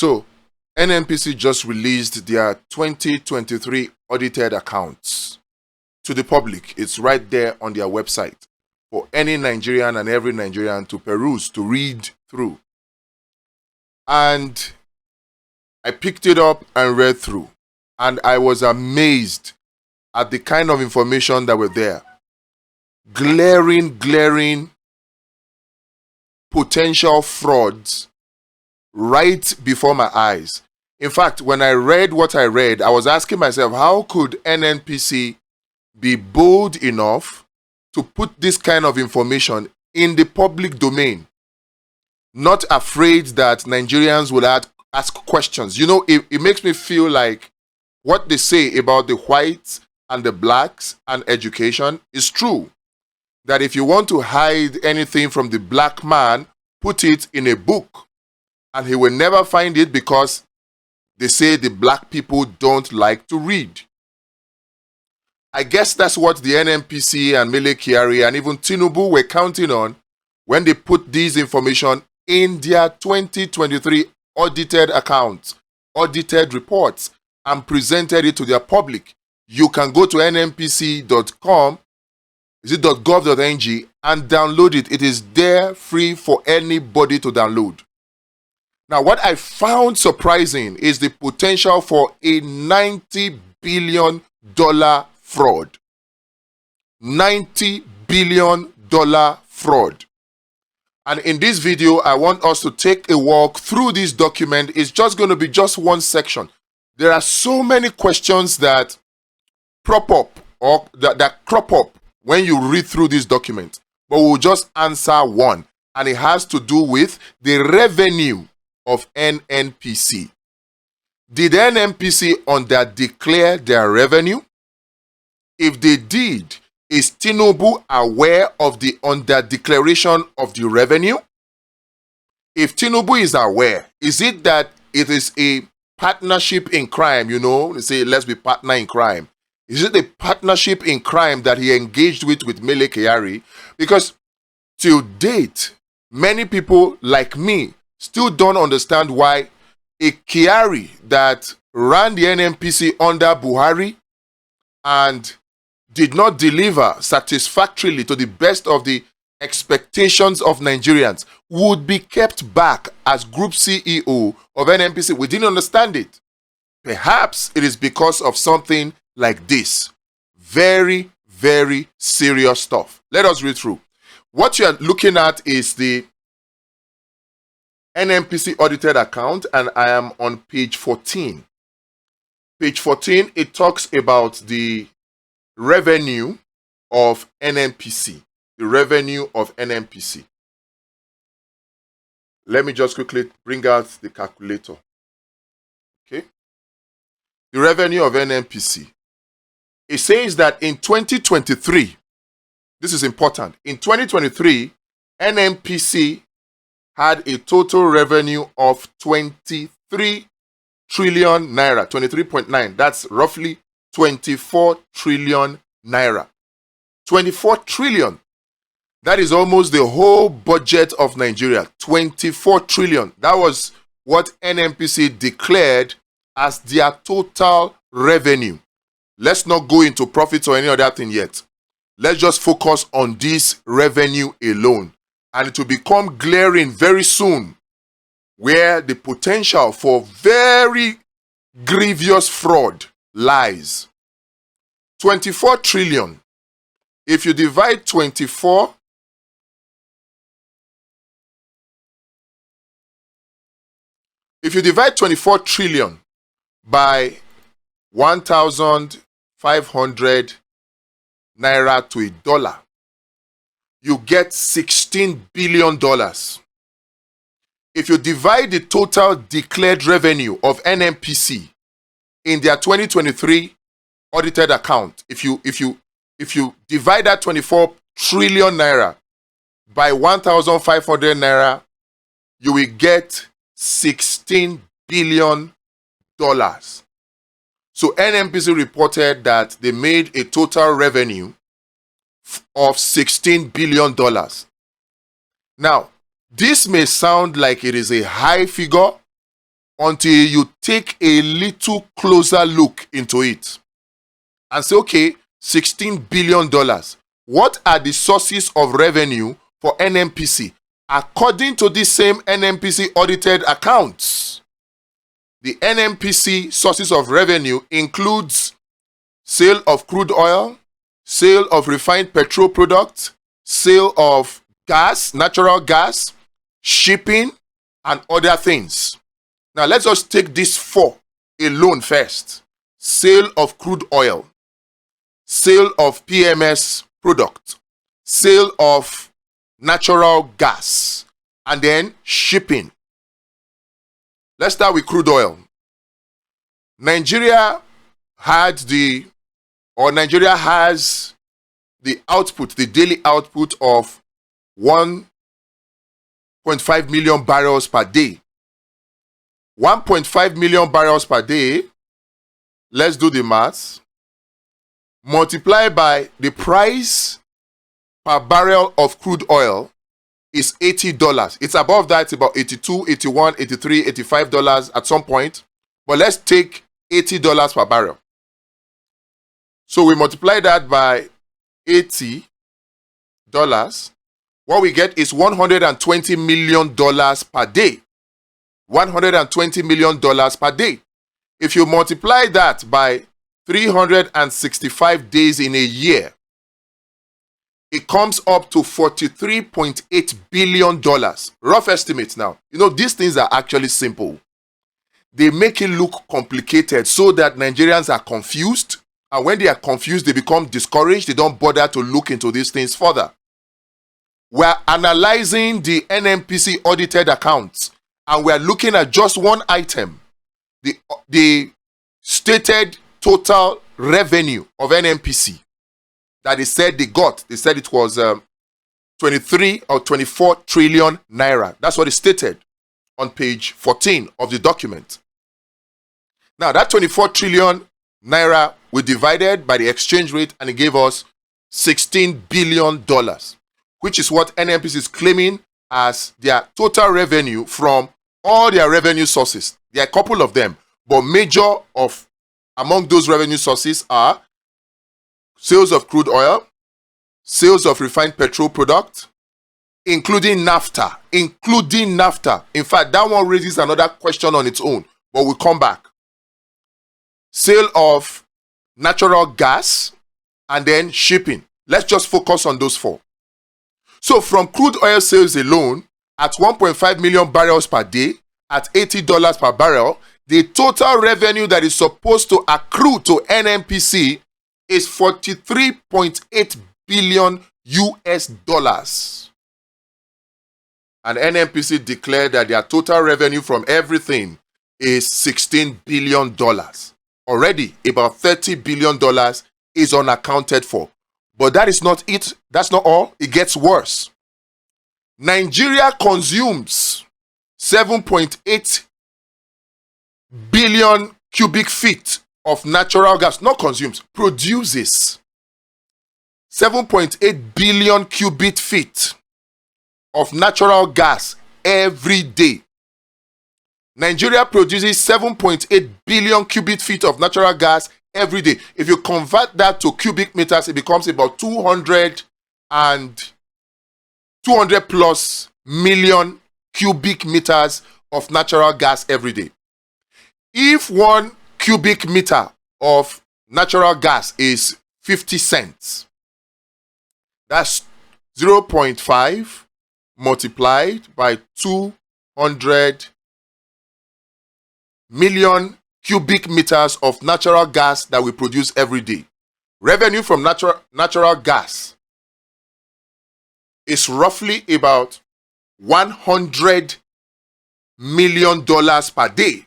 So, NNPC just released their 2023 audited accounts to the public. It's right there on their website for any Nigerian and every Nigerian to peruse, to read through. And I picked it up and read through. And I was amazed at the kind of information that were there. Glaring potential frauds right before my eyes. In fact, when I read what I read, I was asking myself, how could NNPC be bold enough to put this kind of information in the public domain, not afraid that Nigerians will ask questions? You know, it makes me feel like what they say about the whites and the blacks and education is true. That if you want to hide anything from the black man, put it in a book, and he will never find it, because they say the black people don't like to read. I guess that's what the NNPC and Mele Kyari and even Tinubu were counting on when they put this information in their 2023 audited accounts, audited reports, and presented it to their public. You can go to nnpc.com, is it .gov.ng, and download it. It is there free for anybody to download. Now, what I found surprising is the potential for a $90 billion fraud. $90 billion fraud. And in this video, I want us to take a walk through this document. It's just going to be just one section. There are so many questions that prop up or that crop up when you read through this document, but we'll just answer one, and it has to do with the revenue of NNPC. Did NNPC underdeclare their revenue? If they did, is Tinubu aware of the underdeclaration of the revenue? If Tinubu is aware, is it that it is a partnership in crime? You know, they say, let's be partner in crime. Is it a partnership in crime that he engaged with Mele Kyari? Because till date, many people like me still don't understand why a Kyari that ran the NNPC under Buhari and did not deliver satisfactorily to the best of the expectations of Nigerians would be kept back as Group CEO of NNPC. We didn't understand it. Perhaps it is because of something like this. Very serious stuff. Let us read through. What you are looking at is the NNPC audited account, and I am on page 14. Page 14, it talks about the revenue of NNPC. The revenue of NNPC. Let me just quickly bring out the calculator. Okay. The revenue of NNPC. It says that in 2023, this is important, in 2023, NNPC had a total revenue of 23 trillion naira, 23.9. That's roughly 24 trillion naira. 24 trillion. That is almost the whole budget of Nigeria. 24 trillion. That was what NNPC declared as their total revenue. Let's not go into profits or any other thing yet. Let's just focus on this revenue alone. And it will become glaring very soon where the potential for very grievous fraud lies. 24 trillion. If you divide 24 trillion by 1,500 naira to a dollar, you get $16 billion. If you divide the total declared revenue of NNPC in their 2023 audited account, if you divide that 24 trillion naira by 1,500 naira, you will get $16 billion. So NNPC reported that they made a total revenue of $16 billion. Now, this may sound like it is a high figure until you take a little closer look into it and say, okay, $16 billion. What are the sources of revenue for NNPC? According to the same NNPC audited accounts, the NNPC sources of revenue includes sale of crude oil, sale of refined petrol products, sale of gas, natural gas, shipping, and other things. Now let's just take these four alone first. Sale of crude oil, sale of PMS product, sale of natural gas, and then shipping. Let's start with crude oil. Nigeria has the output, the daily output of 1.5 million barrels per day. 1.5 million barrels per day, let's do the maths, multiply by the price per barrel of crude oil is $80. It's above that, it's about $82, $81, $83, $85 at some point. But let's take $80 per barrel. So we multiply that by $80. What we get is $120 million per day. $120 million per day. If you multiply that by 365 days in a year, it comes up to $43.8 billion. Rough estimates now. You know, these things are actually simple. They make it look complicated so that Nigerians are confused. And when they are confused, they become discouraged. They don't bother to look into these things further. We're analyzing the NNPC audited accounts. And we're looking at just one item. The stated total revenue of NNPC that they said they got. They said it was 23 or 24 trillion naira. That's what it stated on page 14 of the document. Now, that 24 trillion naira we divided by the exchange rate and it gave us $16 billion, which is what NNPC is claiming as their total revenue from all their revenue sources. There are a couple of them, but major of among those revenue sources are sales of crude oil, sales of refined petrol product, including naphtha. In fact, that one raises another question on its own, but we'll come back. Sale of natural gas, and then shipping. Let's just focus on those four. So from crude oil sales alone, at 1.5 million barrels per day, at $80 per barrel, the total revenue that is supposed to accrue to NNPC is $43.8 billion US dollars. And NNPC declared that their total revenue from everything is $16 billion. Already, about $30 billion is unaccounted for. But that is not it. That's not all. It gets worse. Nigeria consumes 7.8 billion cubic feet of natural gas. Not consumes, produces 7.8 billion cubic feet of natural gas every day. Nigeria produces 7.8 billion cubic feet of natural gas every day. If you convert that to cubic meters, it becomes about 200 plus million cubic meters of natural gas every day. If 1 cubic meter of natural gas is 50 cents, that's 0.5 multiplied by 200 million cubic meters of natural gas that we produce every day. Revenue from natural gas is roughly about $100 million per day.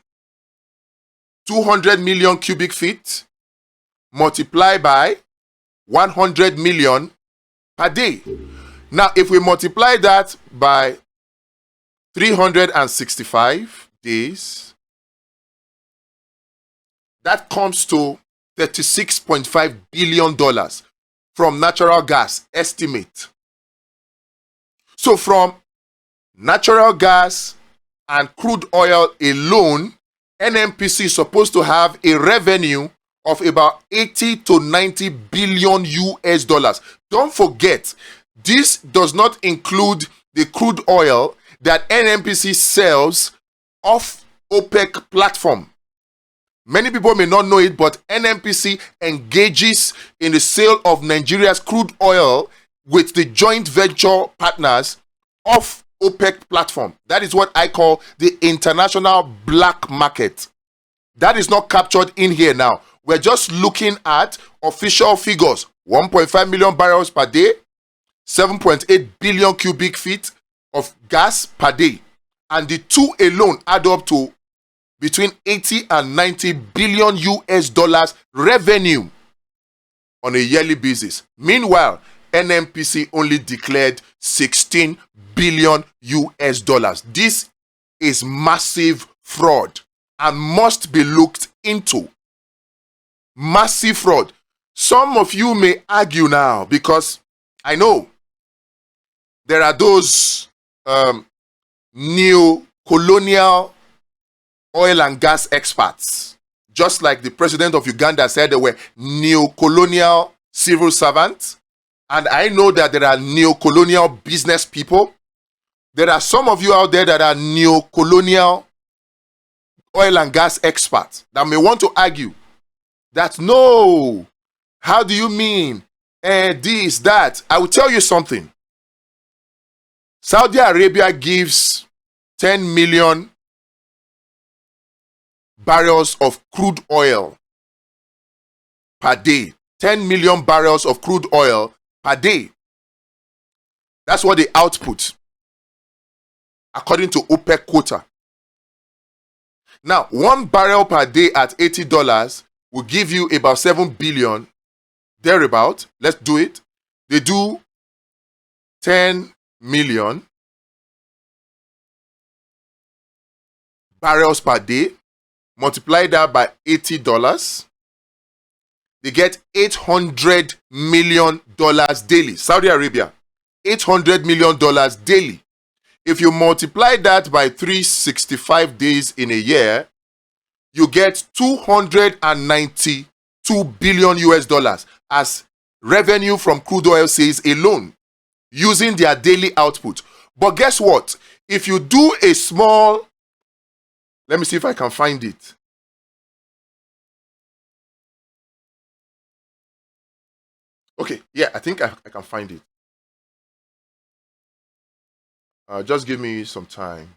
200 million cubic feet multiplied by 100 million per day. Now, if we multiply that by 365 days, that comes to $36.5 billion from natural gas estimate. So from natural gas and crude oil alone, NNPC is supposed to have a revenue of about 80 to 90 billion US dollars. Don't forget, this does not include the crude oil that NNPC sells off OPEC platform. Many people may not know it, but NNPC engages in the sale of Nigeria's crude oil with the joint venture partners off OPEC platform. That is what I call the international black market. That is not captured in here now. We're just looking at official figures. 1.5 million barrels per day, 7.8 billion cubic feet of gas per day. And the two alone add up to between 80 and 90 billion US dollars revenue on a yearly basis. Meanwhile, NNPC only declared 16 billion US dollars. This is massive fraud and must be looked into. Massive fraud. Some of you may argue now, because I know there are those neo-colonial oil and gas experts, just like the president of Uganda said they were neo-colonial civil servants. And I know that there are neo-colonial business people. There are some of you out there that are neo-colonial oil and gas experts that may want to argue that, no, how do you mean this, that? I will tell you something. Saudi Arabia gives 10 million barrels of crude oil per day. 10 million barrels of crude oil per day. That's what they output, according to OPEC quota. Now, 1 barrel per day at $80 will give you about 7 billion, thereabout. Let's do it. They do 10 million barrels per day. Multiply that by $80. They get $800 million daily. Saudi Arabia, $800 million daily. If you multiply that by 365 days in a year, you get 292 billion US dollars as revenue from crude oil sales alone, using their daily output. But guess what? If you do a small, let me see if I can find it. Okay, yeah, I think I can find it. Just give me some time.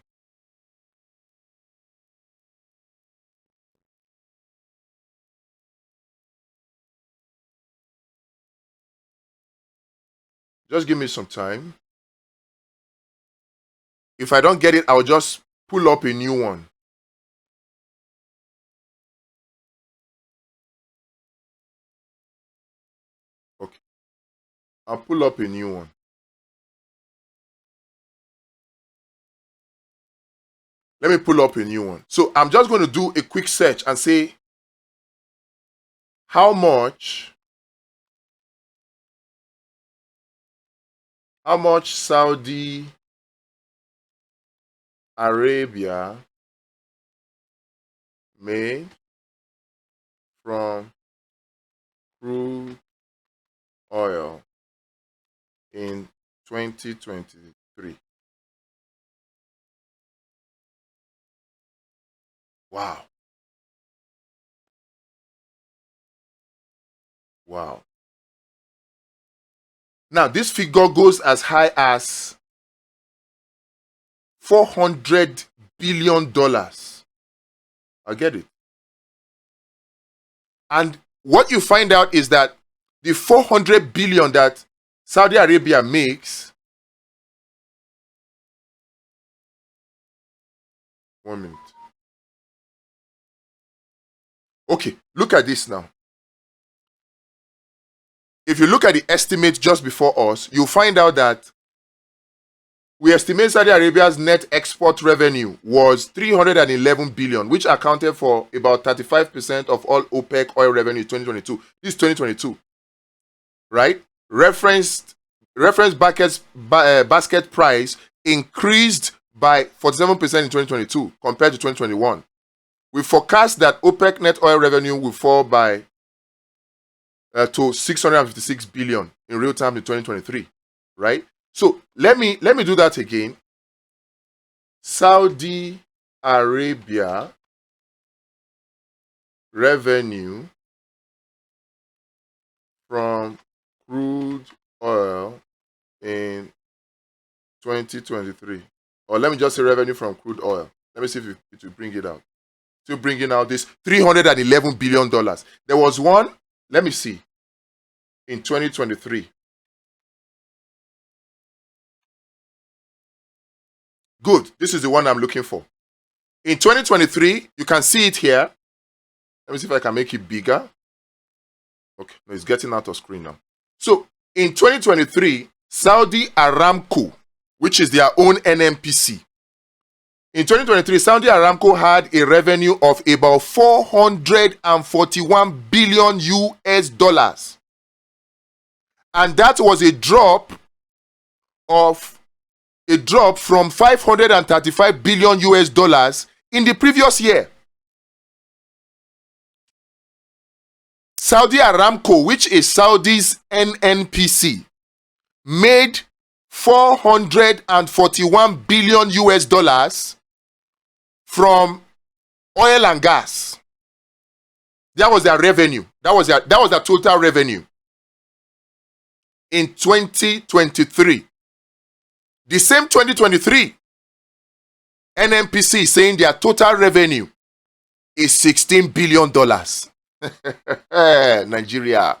Just give me some time. If I don't get it, I'll just pull up a new one. Okay. I'll pull up a new one. Let me pull up a new one. So I'm just going to do a quick search and say how much Saudi Arabia made from crude oil in 2023. Wow. Wow. Now, this figure goes as high as $400 billion. I get it. And what you find out is that the 400 billion that Saudi Arabia makes, 1 minute. Okay, look at this now. If you look at the estimate just before us, you'll find out that we estimate Saudi Arabia's net export revenue was 311 billion, which accounted for about 35% of all OPEC oil revenue in 2022. This is 2022, right? Reference basket price increased by 47% in 2022 compared to 2021. we forecast that OPEC net oil revenue will fall by to 656 billion in real time in 2023, right? So let me do that again. Saudi Arabia revenue from crude oil in 2023. Or let me just say revenue from crude oil. Let me see if it will bring it out. Still bringing out this $311 billion. There was one, let me see, in 2023. Good. This is the one I'm looking for. In 2023, you can see it here. Let me see if I can make it bigger. Okay, no, it's getting out of screen now. So, in 2023, Saudi Aramco, which is their own NNPC, in 2023, Saudi Aramco had a revenue of about 441 billion US dollars. And that was a drop from 535 billion US dollars in the previous year. Saudi Aramco, which is Saudi's NNPC, made 441 billion US dollars from oil and gas. That was their revenue. That was their total revenue in 2023. The same 2023, NNPC is saying their total revenue is $16 billion. Nigeria.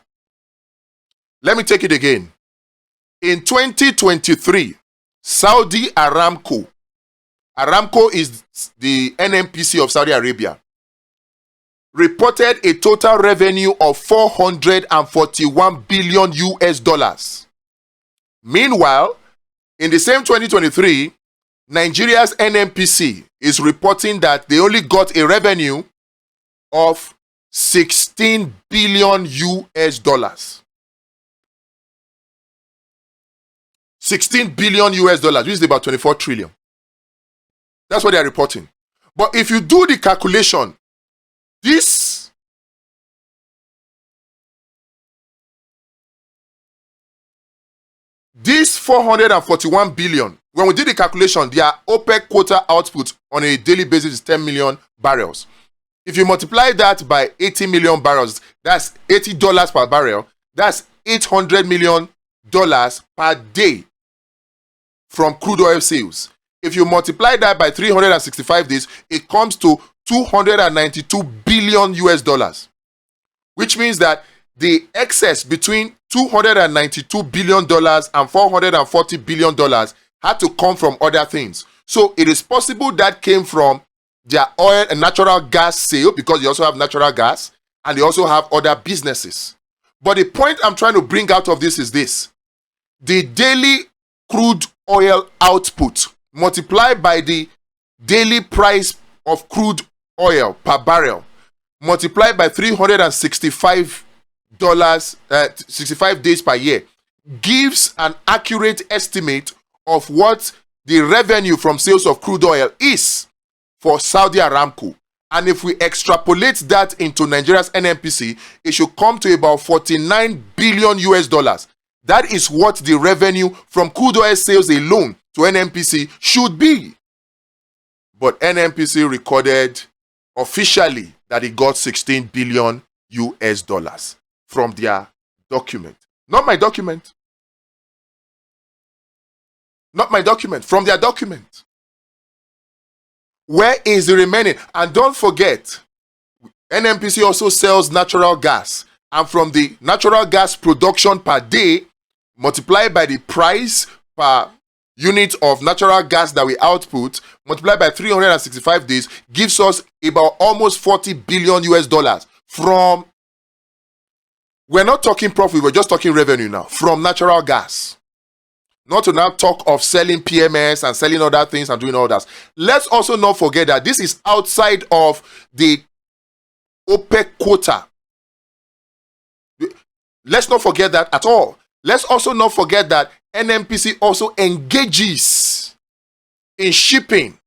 Let me take it again. In 2023, Saudi Aramco is the NNPC of Saudi Arabia, reported a total revenue of 441 billion US dollars. Meanwhile, in the same 2023, Nigeria's NNPC is reporting that they only got a revenue of 16 billion US dollars. 16 billion US dollars, which is about 24 trillion. That's what they are reporting. But if you do the calculation, this This 441 billion, when we did the calculation, their OPEC quota output on a daily basis is 10 million barrels. If you multiply that by 80 million barrels, that's $80 per barrel. That's $800 million per day from crude oil sales. If you multiply that by 365 days, it comes to 292 billion US dollars, which means that the excess between $292 billion and $440 billion had to come from other things. So it is possible that came from their oil and natural gas sale, because they also have natural gas and they also have other businesses. But the point I'm trying to bring out of this is this: the daily crude oil output multiplied by the daily price of crude oil per barrel multiplied by 365 65 days per year gives an accurate estimate of what the revenue from sales of crude oil is for Saudi Aramco. And if we extrapolate that into Nigeria's NNPC, it should come to about 49 billion US dollars. That is what the revenue from crude oil sales alone to NNPC should be. But NNPC recorded officially that it got 16 billion US dollars from their document. Not my document. Not my document. From their document. Where is the remaining? And don't forget, NNPC also sells natural gas. And from the natural gas production per day, multiplied by the price per unit of natural gas that we output, multiplied by 365 days, gives us about almost 40 billion US dollars from, we're not talking profit, we're just talking revenue now, from natural gas. Not to now talk of selling PMS and selling other things and doing all that. Let's also not forget that this is outside of the OPEC quota. Let's not forget that at all. Let's also not forget that NNPC also engages in shipping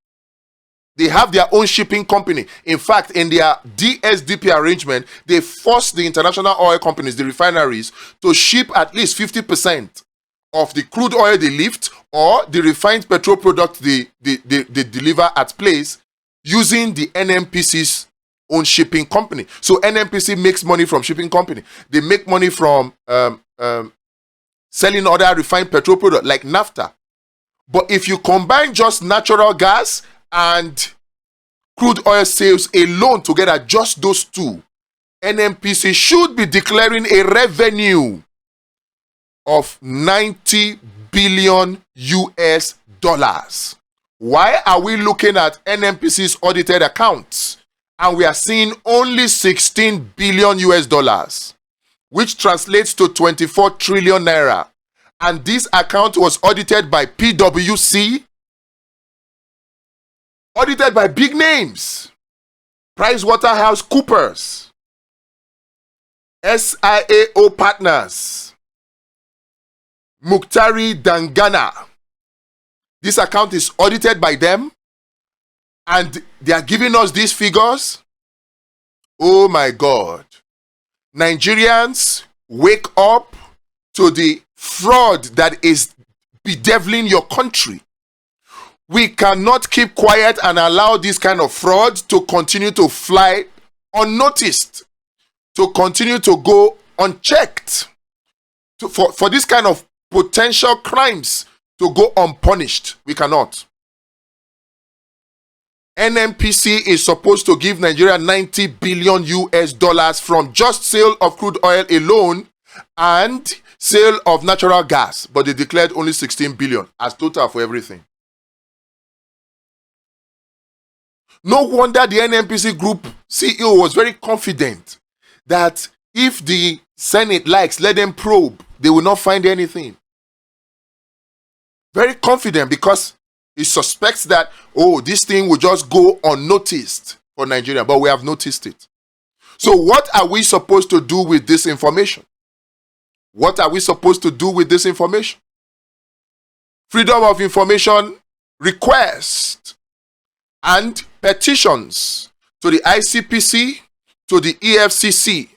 They have their own shipping company. In fact, in their DSDP arrangement, they force the international oil companies, the refineries, to ship at least 50% of the crude oil they lift or the refined petrol product they deliver at place using the NNPC's own shipping company. So NNPC makes money from shipping company. They make money from selling other refined petrol products like naphtha. But if you combine just natural gas and crude oil sales alone together, just those two, NNPC should be declaring a revenue of 90 billion US dollars. Why are we looking at NNPC's audited accounts and we are seeing only 16 billion US dollars, which translates to 24 trillion naira? And this account was audited by PwC, audited by big names, PricewaterhouseCoopers, SIAO Partners, Muktari Dangana. This account is audited by them, and they are giving us these figures. Oh my God. Nigerians, wake up to the fraud that is bedeviling your country. We cannot keep quiet and allow this kind of fraud to continue to fly unnoticed, to continue to go unchecked, for this kind of potential crimes to go unpunished. We cannot. NNPC is supposed to give Nigeria 90 billion US dollars from just sale of crude oil alone and sale of natural gas, but they declared only 16 billion as total for everything. No wonder the NNPC Group CEO was very confident that if the Senate likes, let them probe, they will not find anything. Very confident because he suspects that, oh, this thing will just go unnoticed for Nigeria, but we have noticed it. So what are we supposed to do with this information? What are we supposed to do with this information? Freedom of information request and petitions to the ICPC, to the EFCC,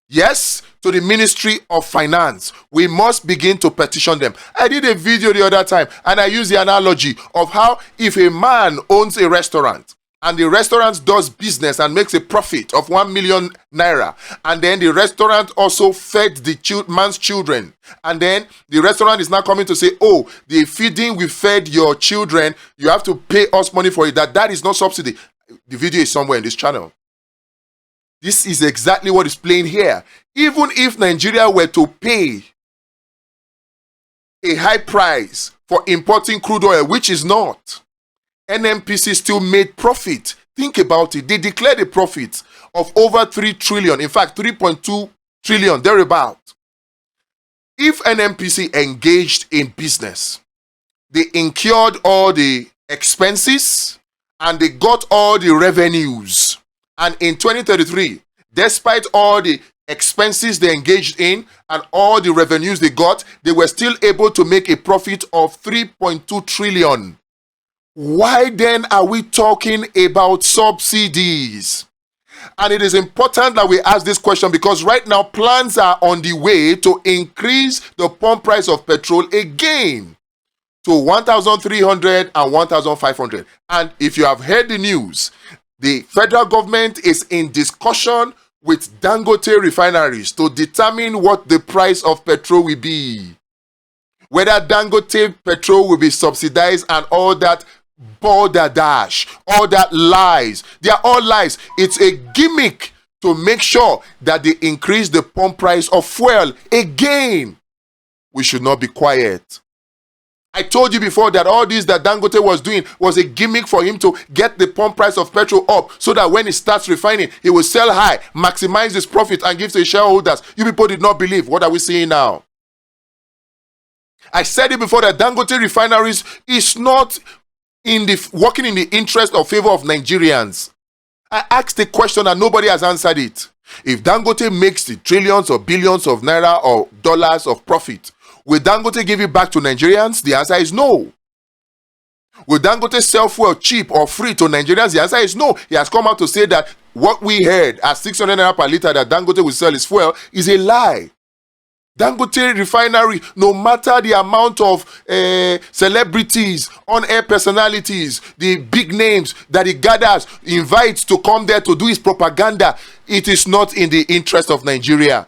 yes, to the Ministry of Finance. We must begin to petition them. I did a video the other time and I used the analogy of how if a man owns a restaurant and the restaurant does business and makes a profit of 1 million naira, and then the restaurant also fed the man's children, and then the restaurant is now coming to say, oh, the feeding we fed your children, you have to pay us money for it. That is not subsidy. The video is somewhere in this channel. This is exactly what is playing here. Even if Nigeria were to pay a high price for importing crude oil, which is not, NNPC still made profit. Think about it. They declared a profit of over 3 trillion. In fact, 3.2 trillion, thereabout. If NNPC engaged in business, they incurred all the expenses and they got all the revenues. And in 2033, despite all the expenses they engaged in and all the revenues they got, they were still able to make a profit of 3.2 trillion. Why then are we talking about subsidies? And it is important that we ask this question because right now plans are on the way to increase the pump price of petrol again to 1,300 and 1,500. And if you have heard the news, the federal government is in discussion with Dangote refineries to determine what the price of petrol will be. Whether Dangote petrol will be subsidized and all that border dash, all that lies. They are all lies. It's a gimmick to make sure that they increase the pump price of fuel again. We should not be quiet. I told you before that all this that Dangote was doing was a gimmick for him to get the pump price of petrol up so that when he starts refining, he will sell high, maximize his profit and give to his shareholders. You people did not believe. What are we seeing now? I said it before that Dangote Refineries is not working in the interest or favor of Nigerians. I asked a question and nobody has answered it. If Dangote makes the trillions or billions of naira or dollars of profit, will Dangote give it back to Nigerians? The answer is no. Will Dangote sell fuel cheap or free to Nigerians? The answer is no. He has come out to say that what we heard at 600 naira per litre that Dangote will sell his fuel is a lie. Dangote Refinery, no matter the amount of celebrities, on-air personalities, the big names that he gathers, invites to come there to do his propaganda, it is not in the interest of Nigeria.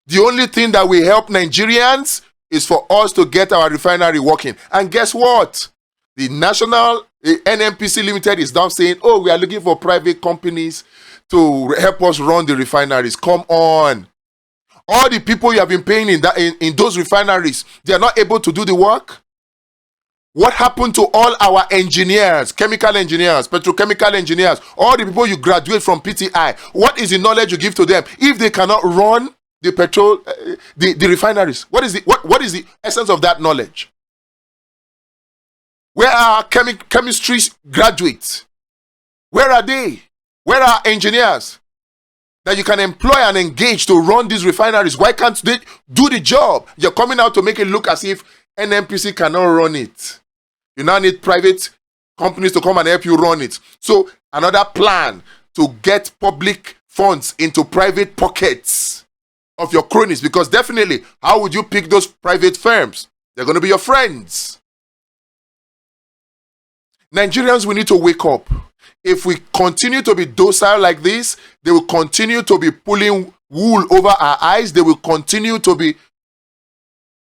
The only thing that will help Nigerians is for us to get our refinery working. And guess what? The national NNPC Limited is now saying, oh, we are looking for private companies to help us run the refineries. Come on. All the people you have been paying in those refineries, they are not able to do the work. What happened to all our engineers, chemical engineers, petrochemical engineers, all the people you graduate from PTI? What is the knowledge you give to them if they cannot run the petrol, the refineries? What is the essence of that knowledge? Where are chemistry graduates? Where are they? Where are engineers that you can employ and engage to run these refineries? Why can't they do the job? You're coming out to make it look as if NNPC cannot run it. You now need private companies to come and help you run it. So another plan to get public funds into private pockets of your cronies, because definitely, how would you pick those private firms? They're going to be your friends. Nigerians, we need to wake up. If we continue to be docile like this, they will continue to be pulling wool over our eyes. They will continue to be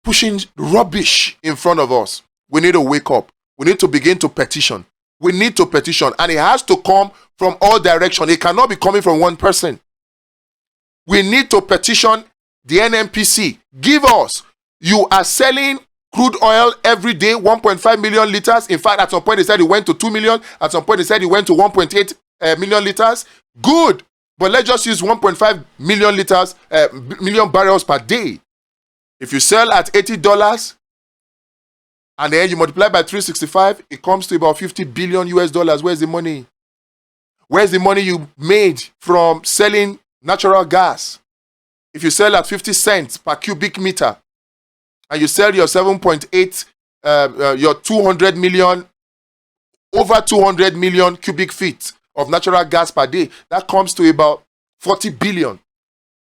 pushing rubbish in front of us. We need to wake up. We need to begin to petition. We need to petition, and it has to come from all directions. It cannot be coming from one person. We need to petition the NNPC. Give us. You are selling crude oil every day, 1.5 million liters. In fact, at some point they said it went to 2 million. At some point they said it went to 1.8 million liters. Good. But let's just use 1.5 million liters, million barrels per day. If you sell at $80 and then you multiply by 365, it comes to about 50 billion US dollars. Where's the money? Where's the money you made from selling natural gas? If you sell at 50 cents per cubic meter, and you sell your 7.8, your 200 million, over 200 million cubic feet of natural gas per day, that comes to about 40 billion.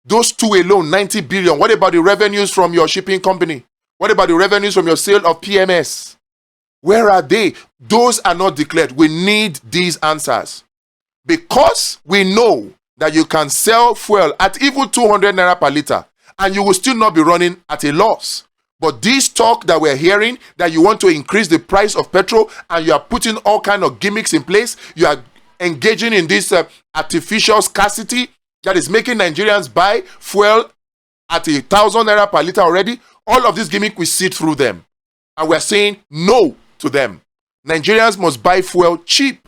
Those two alone, 90 billion. What about the revenues from your shipping company? What about the revenues from your sale of PMS? Where are they? Those are not declared. We need these answers. Because we know that you can sell fuel at even 200 naira per liter and you will still not be running at a loss. But this talk that we're hearing, that you want to increase the price of petrol and you are putting all kinds of gimmicks in place, you are engaging in this artificial scarcity that is making Nigerians buy fuel at 1,000 naira per liter already. All of these gimmicks, we see through them. And we're saying no to them. Nigerians must buy fuel cheap.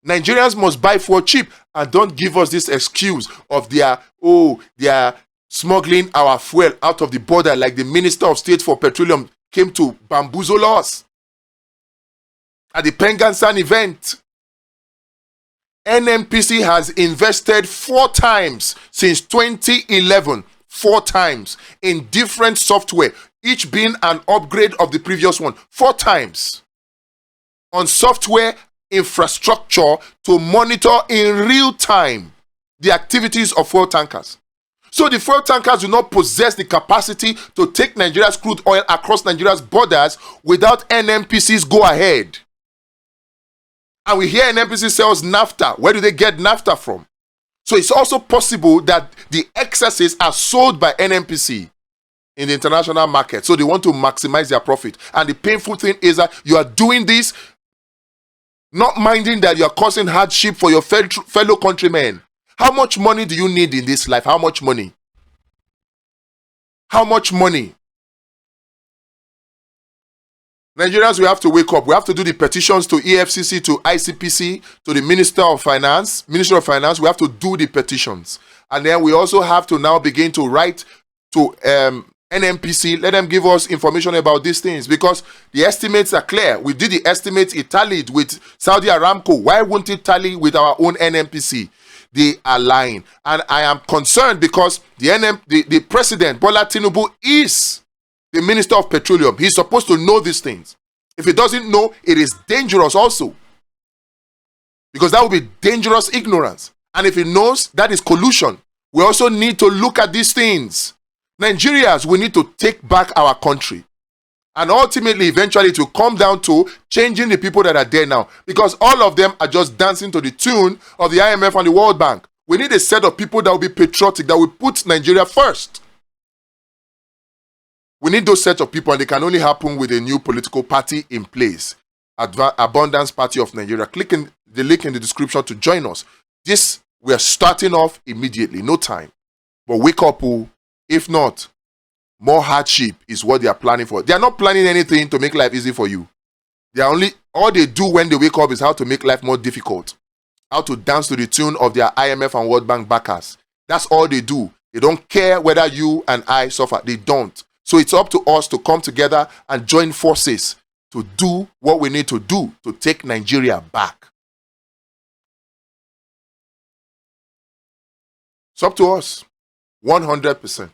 Nigerians must buy fuel cheap. And don't give us this excuse of they are smuggling our fuel out of the border, like the Minister of State for Petroleum came to bamboozle us at the Pengansan event. NNPC has invested 4 times since 2011, 4 times in different software, each being an upgrade of the previous one, 4 times on software infrastructure to monitor in real time the activities of fuel tankers. So the fuel tankers do not possess the capacity to take Nigeria's crude oil across Nigeria's borders without NNPC's go ahead. And we hear NNPC sells naphtha. Where do they get naphtha from? So it's also possible that the excesses are sold by NNPC in the international market. So they want to maximize their profit. And the painful thing is that you are doing this not minding that you are causing hardship for your fellow countrymen. How much money do you need in this life? How much money? How much money? Nigerians, we have to wake up. We have to do the petitions to EFCC, to ICPC, to the Minister of Finance. We have to do the petitions. And then we also have to now begin to write to NNPC. Let them give us information about these things, because the estimates are clear. We did the estimates. It tallied with Saudi Aramco. Why won't it tally with our own NNPC? They are lying. And I am concerned because the President, Bola Tinubu, is the Minister of Petroleum. He's supposed to know these things. If he doesn't know, it is dangerous also. Because that would be dangerous ignorance. And if he knows, that is collusion. We also need to look at these things. Nigerians, we need to take back our country. And ultimately, eventually, it will come down to changing the people that are there now. Because all of them are just dancing to the tune of the IMF and the World Bank. We need a set of people that will be patriotic, that will put Nigeria first. We need those set of people, and they can only happen with a new political party in place. Abundance Party of Nigeria. Click in the link in the description to join us. This, we are starting off immediately, no time. But wake up, if not, more hardship is what they are planning for. They are not planning anything to make life easy for you. They are all they do when they wake up is how to make life more difficult. How to dance to the tune of their IMF and World Bank backers. That's all they do. They don't care whether you and I suffer. They don't. So it's up to us to come together and join forces to do what we need to do to take Nigeria back. It's up to us. 100%.